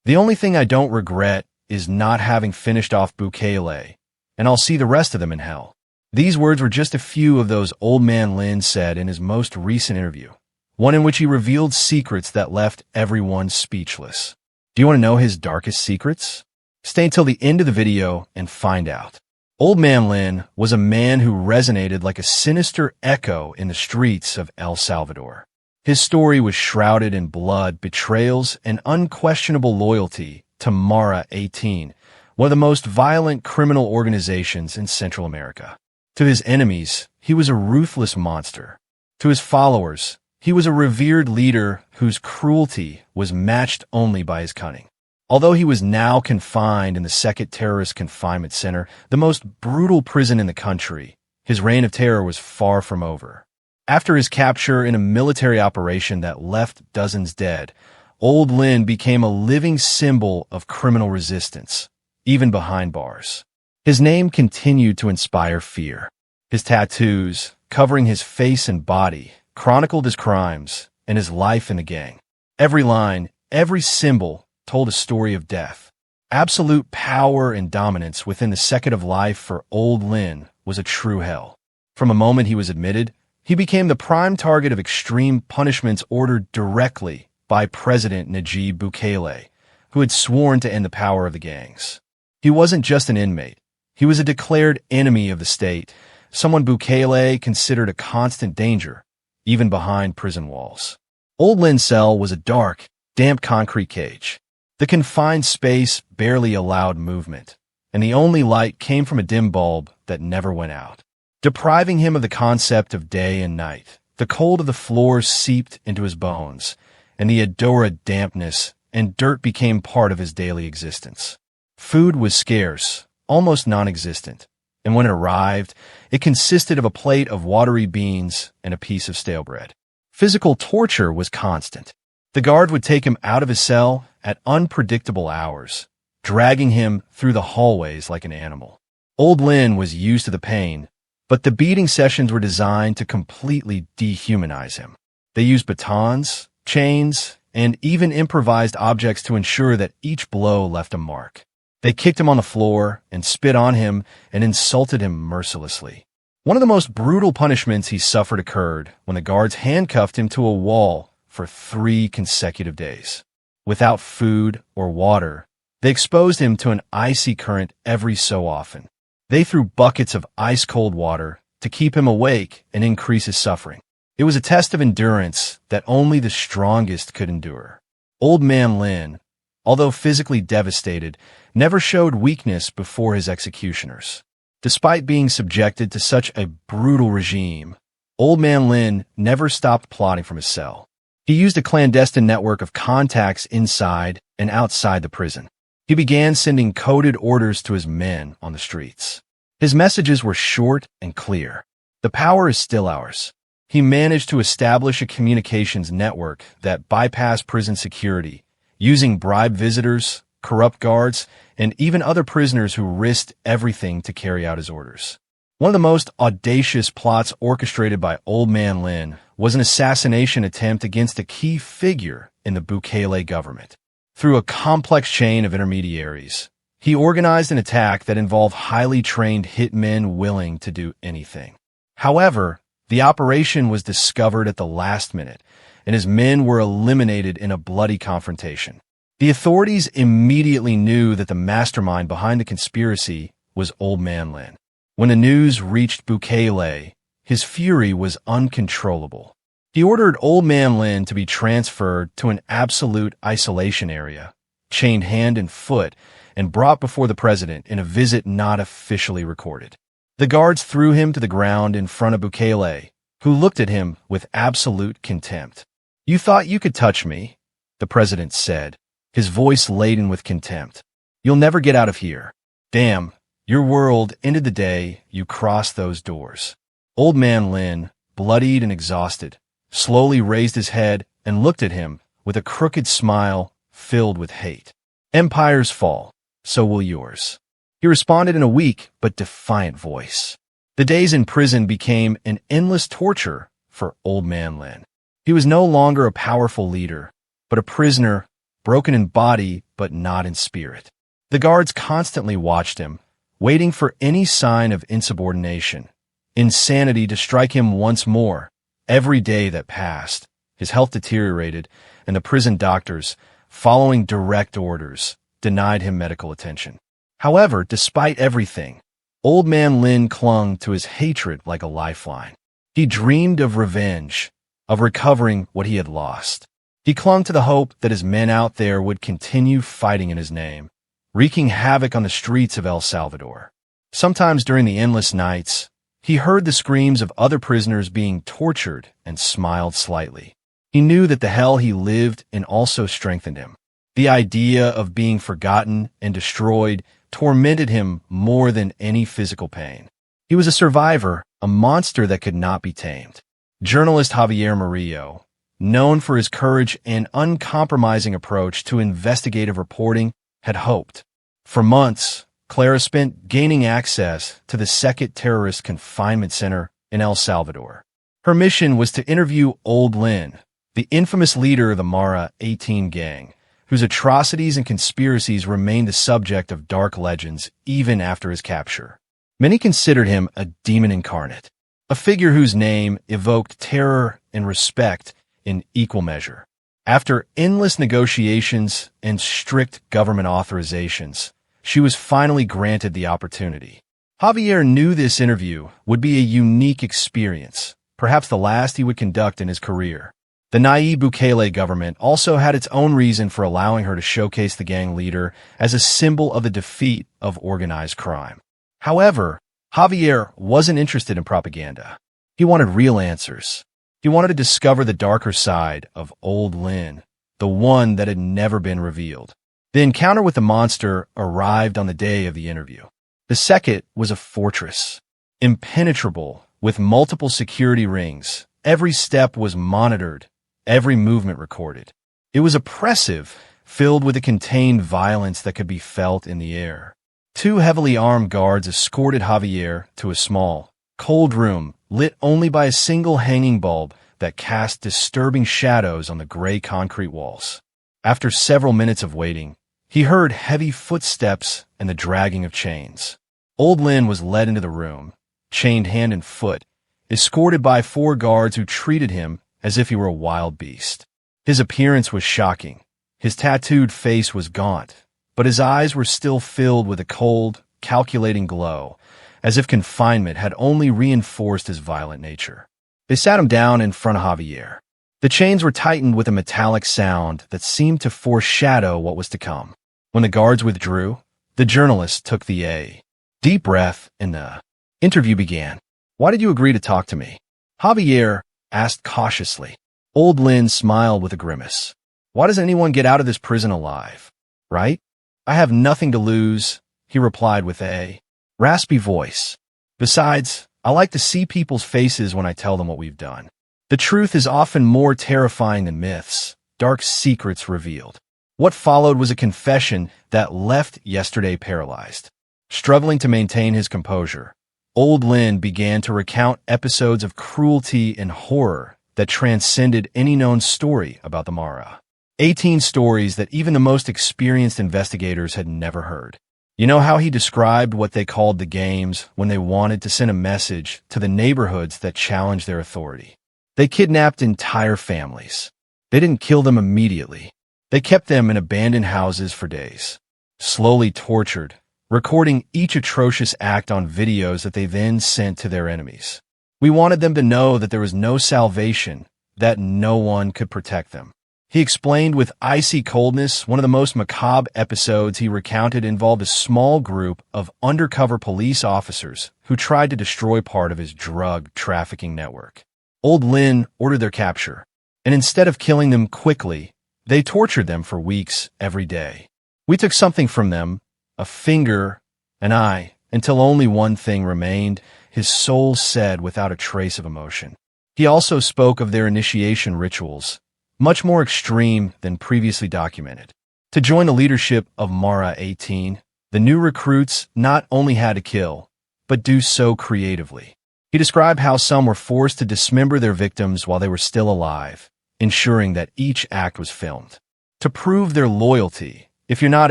The only thing I don't regret is not having finished off Bukele, and I'll see the rest of them in hell. These words were just a few of those Old Man Lin said in his most recent interview, one in which he revealed secrets that left everyone speechless. Do you want to know his darkest secrets? Stay until the end of the video and find out. Old Man Lin was a man who resonated like a sinister echo in the streets of El Salvador. His story was shrouded in blood, betrayals, and unquestionable loyalty to Mara 18, one of the most violent criminal organizations in Central America. To his enemies, he was a ruthless monster. To his followers, he was a revered leader whose cruelty was matched only by his cunning. Although he was now confined in the CECOT Terrorist Confinement Center, the most brutal prison in the country, his reign of terror was far from over. After his capture in a military operation that left dozens dead, Old Lin became a living symbol of criminal resistance, even behind bars. His name continued to inspire fear. His tattoos, covering his face and body, chronicled his crimes and his life in the gang. Every line, every symbol, told a story of death. Absolute power and dominance within the CECOT of life for Old Lin was a true hell. From a moment he was admitted, he became the prime target of extreme punishments ordered directly by President Najib Bukele, who had sworn to end the power of the gangs. He wasn't just an inmate. He was a declared enemy of the state, someone Bukele considered a constant danger, even behind prison walls. Old Lin's cell was a dark, damp concrete cage. The confined space barely allowed movement, and the only light came from a dim bulb that never went out. Depriving him of the concept of day and night, the cold of the floors seeped into his bones, and the odor of dampness and dirt became part of his daily existence. Food was scarce, almost non-existent, and when it arrived, it consisted of a plate of watery beans and a piece of stale bread. Physical torture was constant. The guard would take him out of his cell at unpredictable hours, dragging him through the hallways like an animal. Old Lin was used to the pain, but the beating sessions were designed to completely dehumanize him. They used batons, chains, and even improvised objects to ensure that each blow left a mark. They kicked him on the floor and spit on him and insulted him mercilessly. One of the most brutal punishments he suffered occurred when the guards handcuffed him to a wall for 3 consecutive days. Without food or water, they exposed him to an icy current every so often. They threw buckets of ice-cold water to keep him awake and increase his suffering. It was a test of endurance that only the strongest could endure. Old Man Lin, although physically devastated, never showed weakness before his executioners. Despite being subjected to such a brutal regime, Old Man Lin never stopped plotting from his cell. He used a clandestine network of contacts inside and outside the prison. He began sending coded orders to his men on the streets. His messages were short and clear. The power is still ours. He managed to establish a communications network that bypassed prison security, using bribed visitors, corrupt guards, and even other prisoners who risked everything to carry out his orders. One of the most audacious plots orchestrated by Old Man Lin was an assassination attempt against a key figure in the Bukele government. Through a complex chain of intermediaries, he organized an attack that involved highly trained hitmen willing to do anything. However, the operation was discovered at the last minute, and his men were eliminated in a bloody confrontation. The authorities immediately knew that the mastermind behind the conspiracy was Old Man Lin. When the news reached Bukele, his fury was uncontrollable. He ordered Old Man Lin to be transferred to an absolute isolation area, chained hand and foot, and brought before the president in a visit not officially recorded. The guards threw him to the ground in front of Bukele, who looked at him with absolute contempt. "You thought you could touch me," the president said, his voice laden with contempt. "You'll never get out of here. Damn, your world ended the day you crossed those doors." Old Man Lin, bloodied and exhausted, slowly raised his head and looked at him with a crooked smile filled with hate. "Empires fall, so will yours." He responded in a weak but defiant voice. The days in prison became an endless torture for Old Man Lin. He was no longer a powerful leader, but a prisoner broken in body but not in spirit. The guards constantly watched him, waiting for any sign of insubordination, insanity to strike him once more. Every day that passed, his health deteriorated, and the prison doctors, following direct orders, denied him medical attention. However, despite everything, Old Man Lin clung to his hatred like a lifeline. He dreamed of revenge, of recovering what he had lost. He clung to the hope that his men out there would continue fighting in his name, wreaking havoc on the streets of El Salvador. Sometimes during the endless nights, he heard the screams of other prisoners being tortured and smiled slightly. He knew that the hell he lived in also strengthened him. The idea of being forgotten and destroyed tormented him more than any physical pain. He was a survivor, a monster that could not be tamed. Journalist Javier Murillo, known for his courage and uncompromising approach to investigative reporting, had hoped. For months, Clara spent gaining access to the CECOT terrorist confinement center in El Salvador. Her mission was to interview Old Lin, the infamous leader of the Mara 18 gang, whose atrocities and conspiracies remained the subject of dark legends even after his capture. Many considered him a demon incarnate, a figure whose name evoked terror and respect in equal measure. After endless negotiations and strict government authorizations, she was finally granted the opportunity. Javier knew this interview would be a unique experience, perhaps the last he would conduct in his career. The Nayib Bukele government also had its own reason for allowing her to showcase the gang leader as a symbol of the defeat of organized crime. However, Javier wasn't interested in propaganda. He wanted real answers. He wanted to discover the darker side of Old Lin, the one that had never been revealed. The encounter with the monster arrived on the day of the interview. The CECOT was a fortress, impenetrable, with multiple security rings. Every step was monitored, every movement recorded. It was oppressive, filled with a contained violence that could be felt in the air. Two heavily armed guards escorted Javier to a small, cold room lit only by a single hanging bulb that cast disturbing shadows on the gray concrete walls. After several minutes of waiting, he heard heavy footsteps and the dragging of chains. Old Lin was led into the room, chained hand and foot, escorted by 4 guards who treated him as if he were a wild beast. His appearance was shocking. His tattooed face was gaunt, but his eyes were still filled with a cold, calculating glow, as if confinement had only reinforced his violent nature. They sat him down in front of Javier. The chains were tightened with a metallic sound that seemed to foreshadow what was to come. When the guards withdrew, the journalist took the deep breath and the interview began. "Why did you agree to talk to me?" Javier asked cautiously. Old Lin smiled with a grimace. "Why does anyone get out of this prison alive? Right? I have nothing to lose," he replied with a raspy voice. "Besides, I like to see people's faces when I tell them what we've done. The truth is often more terrifying than myths, dark secrets revealed." What followed was a confession that left yesterday paralyzed. Struggling to maintain his composure, Old Lin began to recount episodes of cruelty and horror that transcended any known story about the Mara. 18 stories that even the most experienced investigators had never heard. You know how he described what they called the games when they wanted to send a message to the neighborhoods that challenged their authority? They kidnapped entire families. They didn't kill them immediately. They kept them in abandoned houses for days, slowly tortured, recording each atrocious act on videos that they then sent to their enemies. We wanted them to know that there was no salvation, that no one could protect them. He explained with icy coldness one of the most macabre episodes he recounted involved a small group of undercover police officers who tried to destroy part of his drug trafficking network. Old Lin ordered their capture, and instead of killing them quickly, they tortured them for weeks every day. We took something from them, a finger, an eye, until only one thing remained, his soul said without a trace of emotion. He also spoke of their initiation rituals, much more extreme than previously documented. To join the leadership of Mara 18, the new recruits not only had to kill, but do so creatively. He described how some were forced to dismember their victims while they were still alive, ensuring that each act was filmed. To prove their loyalty, if you're not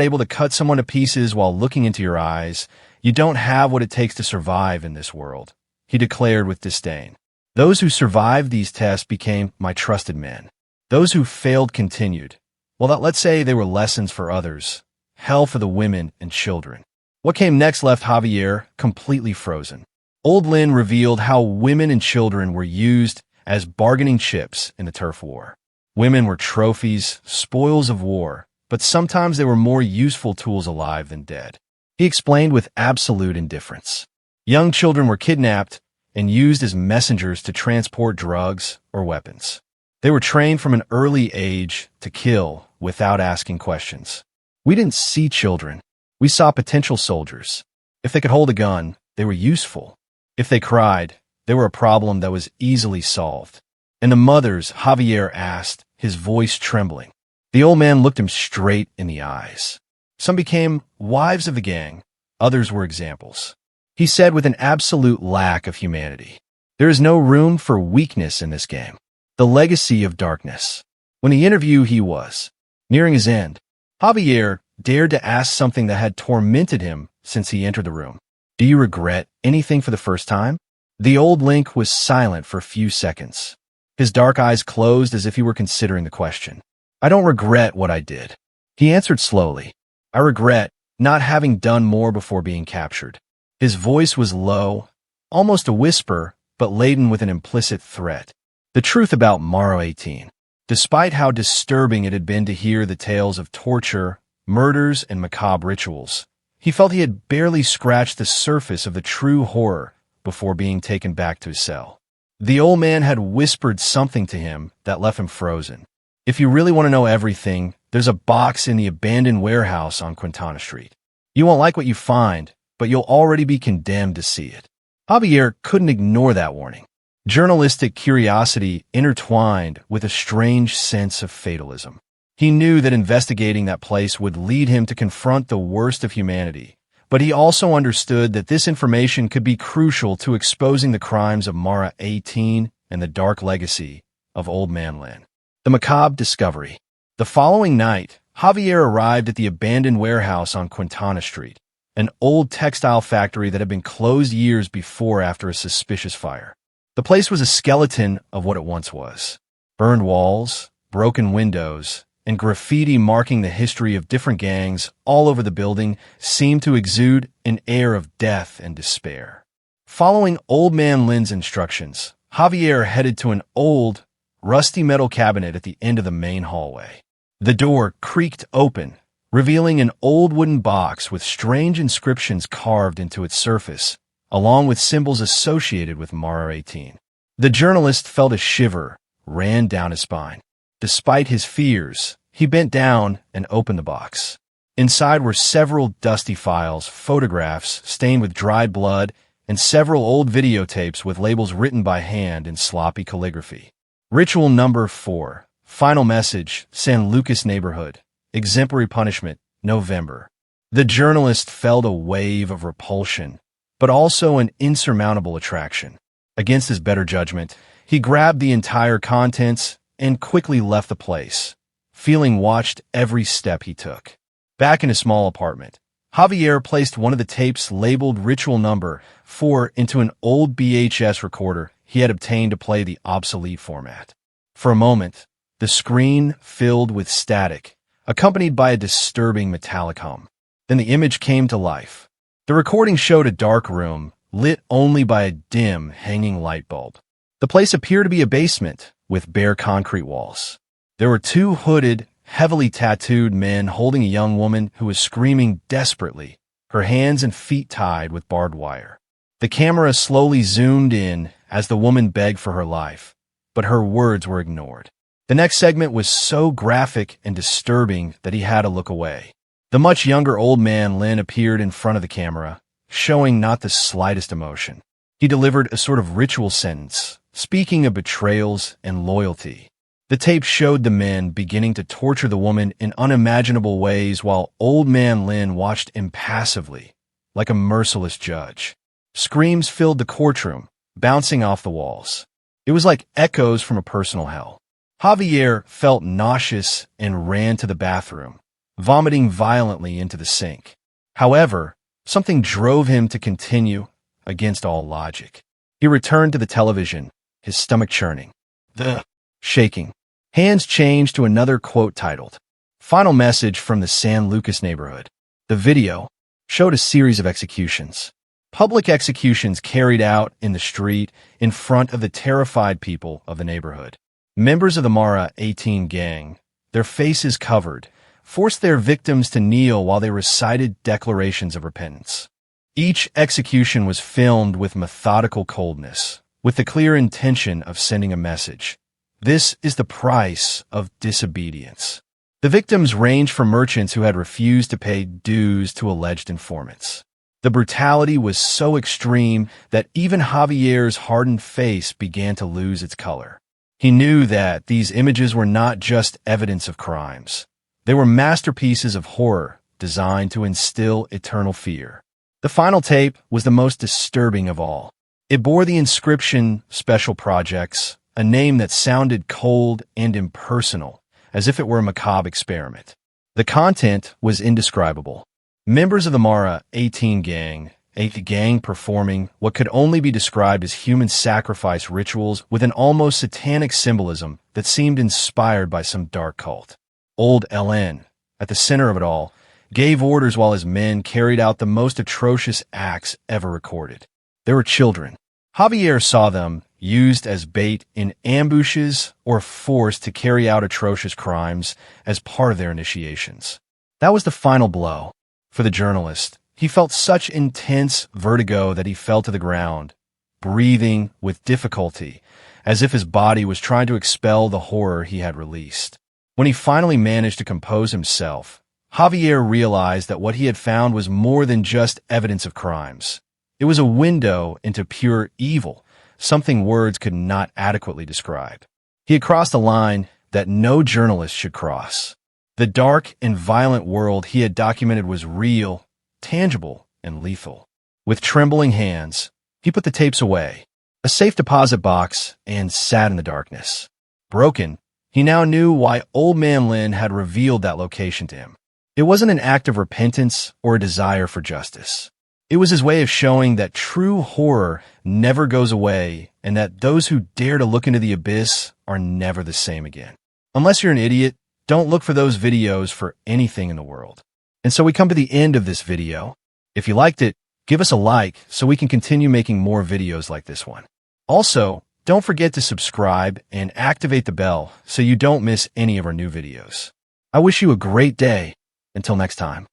able to cut someone to pieces while looking into your eyes, you don't have what it takes to survive in this world, he declared with disdain. Those who survived these tests became my trusted men. Those who failed continued. Well, let's say they were lessons for others, hell for the women and children. What came next left Javier completely frozen. Old Lin revealed how women and children were used as bargaining chips in the turf war. Women were trophies, spoils of war, but sometimes they were more useful tools alive than dead. He explained with absolute indifference. Young children were kidnapped and used as messengers to transport drugs or weapons. They were trained from an early age to kill without asking questions. We didn't see children. We saw potential soldiers. If they could hold a gun, they were useful. If they cried, they were a problem that was easily solved. And the mothers, Javier asked, his voice trembling. The old man looked him straight in the eyes. Some became wives of the gang. Others were examples. He said with an absolute lack of humanity, there is no room for weakness in this game. The legacy of darkness. When the interview he was nearing his end, Javier dared to ask something that had tormented him since he entered the room. Do you regret anything for the first time? The old Link was silent for a few seconds. His dark eyes closed as if he were considering the question. I don't regret what I did. He answered slowly. I regret not having done more before being captured. His voice was low, almost a whisper, but laden with an implicit threat. The truth about Maro 18. Despite how disturbing it had been to hear the tales of torture, murders, and macabre rituals, he felt he had barely scratched the surface of the true horror before being taken back to his cell. The old man had whispered something to him that left him frozen. If you really want to know everything, there's a box in the abandoned warehouse on Quintana Street. You won't like what you find, but you'll already be condemned to see it. Javier couldn't ignore that warning. Journalistic curiosity intertwined with a strange sense of fatalism. He knew that investigating that place would lead him to confront the worst of humanity, but he also understood that this information could be crucial to exposing the crimes of Mara 18 and the dark legacy of Old Man Lin. The macabre discovery. The following night, Javier arrived at the abandoned warehouse on Quintana Street, an old textile factory that had been closed years before after a suspicious fire. The place was a skeleton of what it once was. Burned walls, broken windows, and graffiti marking the history of different gangs all over the building seemed to exude an air of death and despair. Following Old Man Lin's instructions, Javier headed to an old, rusty metal cabinet at the end of the main hallway. The door creaked open, revealing an old wooden box with strange inscriptions carved into its surface, along with symbols associated with Mara 18. The journalist felt a shiver ran down his spine. Despite his fears, he bent down and opened the box. Inside were several dusty files, photographs stained with dried blood, and several old videotapes with labels written by hand in sloppy calligraphy. Ritual number 4. Final message, San Lucas neighborhood. Exemplary punishment, November. The journalist felt a wave of repulsion, but also an insurmountable attraction. Against his better judgment, he grabbed the entire contents and quickly left the place, feeling watched every step he took. Back in his small apartment, Javier placed one of the tapes labeled Ritual Number 4 into an old VHS recorder he had obtained to play the obsolete format. For a moment, the screen filled with static, accompanied by a disturbing metallic hum. Then the image came to life. The recording showed a dark room, lit only by a dim, hanging light bulb. The place appeared to be a basement, with bare concrete walls. There were 2 hooded, heavily tattooed men holding a young woman who was screaming desperately, her hands and feet tied with barbed wire. The camera slowly zoomed in as the woman begged for her life, but her words were ignored. The next segment was so graphic and disturbing that he had to look away. The much younger Old Man Lin appeared in front of the camera, showing not the slightest emotion. He delivered a sort of ritual sentence, speaking of betrayals and loyalty. The tape showed the men beginning to torture the woman in unimaginable ways while Old Man Lin watched impassively, like a merciless judge. Screams filled the courtroom, bouncing off the walls. It was like echoes from a personal hell. Javier felt nauseous and ran to the bathroom, vomiting violently into the sink. However, something drove him to continue against all logic. He returned to the television, his stomach churning, the shaking. Hands changed to another quote titled, "Final Message from the San Lucas Neighborhood." The video showed a series of executions. Public executions carried out in the street in front of the terrified people of the neighborhood. Members of the Mara 18 gang, their faces covered, forced their victims to kneel while they recited declarations of repentance. Each execution was filmed with methodical coldness, with the clear intention of sending a message. This is the price of disobedience. The victims ranged from merchants who had refused to pay dues to alleged informants. The brutality was so extreme that even Javier's hardened face began to lose its color. He knew that these images were not just evidence of crimes. They were masterpieces of horror designed to instill eternal fear. The final tape was the most disturbing of all. It bore the inscription "Special Projects," a name that sounded cold and impersonal, as if it were a macabre experiment. The content was indescribable. Members of the Mara 18 gang, a gang performing what could only be described as human sacrifice rituals with an almost satanic symbolism that seemed inspired by some dark cult. Old Lin, at the center of it all, gave orders while his men carried out the most atrocious acts ever recorded. There were children. Javier saw them used as bait in ambushes or forced to carry out atrocious crimes as part of their initiations. That was the final blow. For the journalist, he felt such intense vertigo that he fell to the ground, breathing with difficulty, as if his body was trying to expel the horror he had released. When he finally managed to compose himself, Javier realized that what he had found was more than just evidence of crimes. It was a window into pure evil, something words could not adequately describe. He had crossed a line that no journalist should cross. The dark and violent world he had documented was real, tangible, and lethal. With trembling hands, he put the tapes away, a safe deposit box, and sat in the darkness. Broken, he now knew why Old Man Lin had revealed that location to him. It wasn't an act of repentance or a desire for justice. It was his way of showing that true horror never goes away and that those who dare to look into the abyss are never the same again. Unless you're an idiot, don't look for those videos for anything in the world. And so we come to the end of this video. If you liked it, give us a like so we can continue making more videos like this one. Also, don't forget to subscribe and activate the bell so you don't miss any of our new videos. I wish you a great day. Until next time.